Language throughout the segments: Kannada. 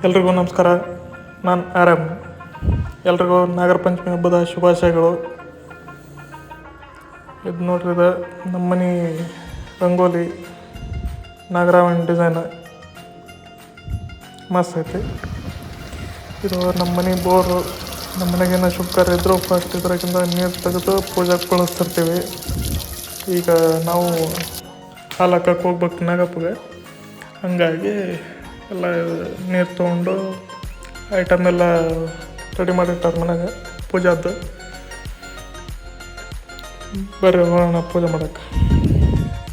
ಎಲ್ರಿಗೂ ನಮಸ್ಕಾರ. ನಾನು ಆರಾಮ್. ಎಲ್ರಿಗೂ ನಾಗರ ಪಂಚಮಿ ಹಬ್ಬದ ಶುಭಾಶಯಗಳು. ಇದು ನೋಡ್ರಿ, ಇದು ನಮ್ಮ ಮನೆ ರಂಗೋಲಿ ನಾಗರಾವಣಿ ಡಿಸೈನ್ ಮಸ್ತ್ ಐತಿ. ಇದು ನಮ್ಮ ಮನೆ ಬೋರು. ನಮ್ಮ ಮನೆಗೇನೋ ಶುಭ ಕಾರ್ಯ ಇದ್ದರೂ ಫಸ್ಟ್ ಇದ್ರಾಗಿಂದ ನೀರು ತೆಗೆದು ಪೂಜೆಗೆ ಬಳಸ್ತಿರ್ತೀವಿ. ಈಗ ನಾವು ಹಾಲು ಹಾಕಕ್ಕೆ ಹೋಗ್ಬೇಕು ನಾಗಪ್ಪಗೆ, ಹಂಗಾಗಿ ಎಲ್ಲ ನೀರು ತೊಗೊಂಡು ಐಟಮ್ ಎಲ್ಲ ರೆಡಿ ಮಾಡಿರ್ತಾರೆ ಮನೆಗೆ ಪೂಜಾದ್ದು. ಬರ್ರಿ ಹೋಗೋಣ ಪೂಜೆ ಮಾಡೋಕ್ಕೆ.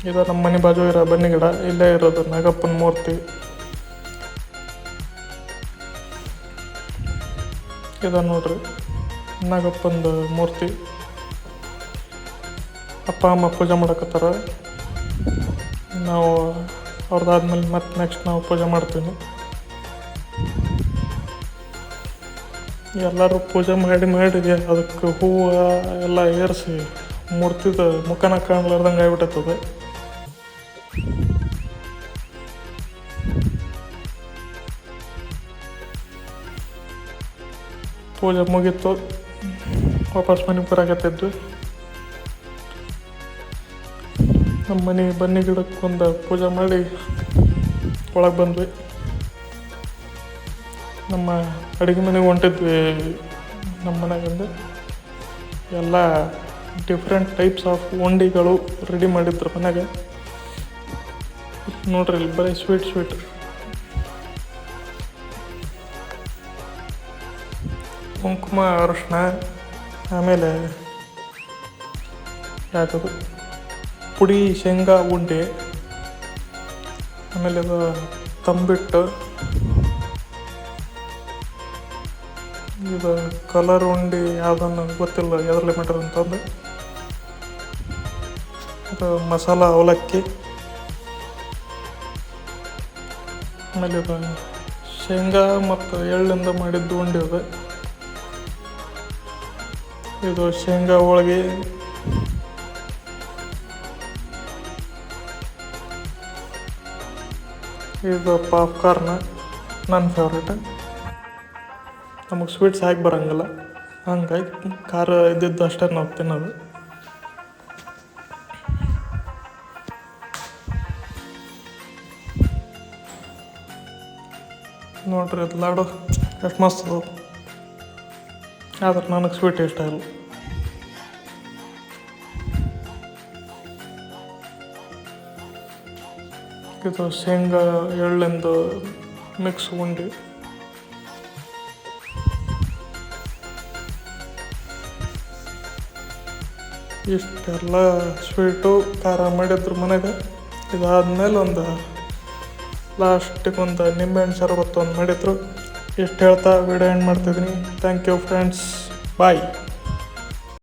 ಇದು ನಮ್ಮ ಮನೆ ಬಾಜು ಇರೋ ಬನ್ನಿ ಗಿಡ, ಇಲ್ಲೇ ಇರೋದು ನಾಗಪ್ಪನ ಮೂರ್ತಿ. ಇದು ನೋಡ್ರಿ ನಾಗಪ್ಪಂದು ಮೂರ್ತಿ. ಅಪ್ಪ ಅಮ್ಮ ಪೂಜೆ ಮಾಡಕತ್ತಾರ. ನಾವು ಅವ್ರದ್ದಾದ್ಮೇಲೆ ಮತ್ತೆ ನೆಕ್ಸ್ಟ್ ನಾವು ಪೂಜೆ ಮಾಡ್ತೀವಿ. ಎಲ್ಲರೂ ಪೂಜೆ ಮಾಡಿ ಅದಕ್ಕೆ ಹೂವು ಎಲ್ಲ ಏರಿಸಿ ಮೂರ್ತಿದ ಮುಖನ ಕಾಣಲಾರ್ದಂಗೆ ಆಗ್ಬಿಟ್ಟೈತದ. ಪೂಜೆ ಮುಗೀತು, ವಾಪಸ್ ಮನೆಗೆ ಬರಾಕತ್ತಿದ್ವಿ. ನಮ್ಮ ಮನೆ ಬನ್ನಿ ಗಿಡಕ್ಕೆ ಒಂದು ಪೂಜೆ ಮಾಡಿ ಒಳಗೆ ಬಂದ್ವಿ. ನಮ್ಮ ಅಡುಗೆ ಮನೆಗೆ ಹೊಂಟಿದ್ವಿ. ನಮ್ಮ ಮನೆಗಿಂದ ಎಲ್ಲ ಡಿಫ್ರೆಂಟ್ ಟೈಪ್ಸ್ ಆಫ್ ಉಂಡಿಗಳು ರೆಡಿ ಮಾಡಿದ್ರು ಮನೆಗೆ. ನೋಡ್ರಿ, ಇಲ್ಲಿ ಬರೀ ಸ್ವೀಟ್ ಕುಂಕುಮ, ಅರಿಶಿನ, ಆಮೇಲೆ ಯಾಕದು ಪುಡಿ ಶೇಂಗಾ ಉಂಡೆ, ಆಮೇಲೆ ಅದು ತಂಬಿಟ್ಟು, ಇದು ಕಲರ್ ಉಂಡೆ ಯಾವುದನ್ನು ಗೊತ್ತಿಲ್ಲ ಎದ್ರಲ್ಲಿ ಮಾಡ್ಯಾರ ಅಂತಂದು. ಇದು ಮಸಾಲ ಅವಲಕ್ಕಿ, ಆಮೇಲೆ ಇದು ಶೇಂಗಾ ಮತ್ತು ಎಳ್ಳಿಂದ ಮಾಡಿದ್ದು ಉಂಡೆ. ಇದು ಶೇಂಗಾ ಹೋಳಿಗೆ, ಇದು ಪಾಪ್ಕಾರ್ನ್ ನನ್ನ ಫೇವ್ರೇಟ್. ನಮಗೆ ಸ್ವೀಟ್ಸ್ ಹಾಕಿ ಬರೋಂಗಿಲ್ಲ, ಹಂಗಾಗಿ ಖಾರ ಇದ್ದಿದ್ದು ಅಷ್ಟೇ ನಾವು ತಿನ್ನೋದು. ನೋಡ್ರಿ, ಅದು ಲಾಡು ಎಷ್ಟು ಮಸ್ತ್ ಅದಾವ, ಆದ್ರೆ ನನಗೆ ಸ್ವೀಟ್ ಇಷ್ಟ ಇಲ್ಲ. ಇದು ಶೇಂಗಾ ಎಳ್ಳಿಂದು ಮಿಕ್ಸ್ ಉಂಡೆ. ಇಷ್ಟೆಲ್ಲ ಸ್ವೀಟು ಖಾರ ಮಾಡಿದ್ರು ಮನೆಗೆ. ಇದಾದ್ಮೇಲೆ ಒಂದು ಲಾಸ್ಟಿಗೆ ಒಂದು ನಿಂಬೆಹಣ್ಣು ಶರಬತ್ತು ಒಂದು ಮಾಡಿದ್ರು. ಇಷ್ಟು ಹೇಳ್ತಾ ವಿಡಿಯೋ ಎಂಡ್ ಮಾಡ್ತಿದ್ದೀನಿ. Thank you friends, bye.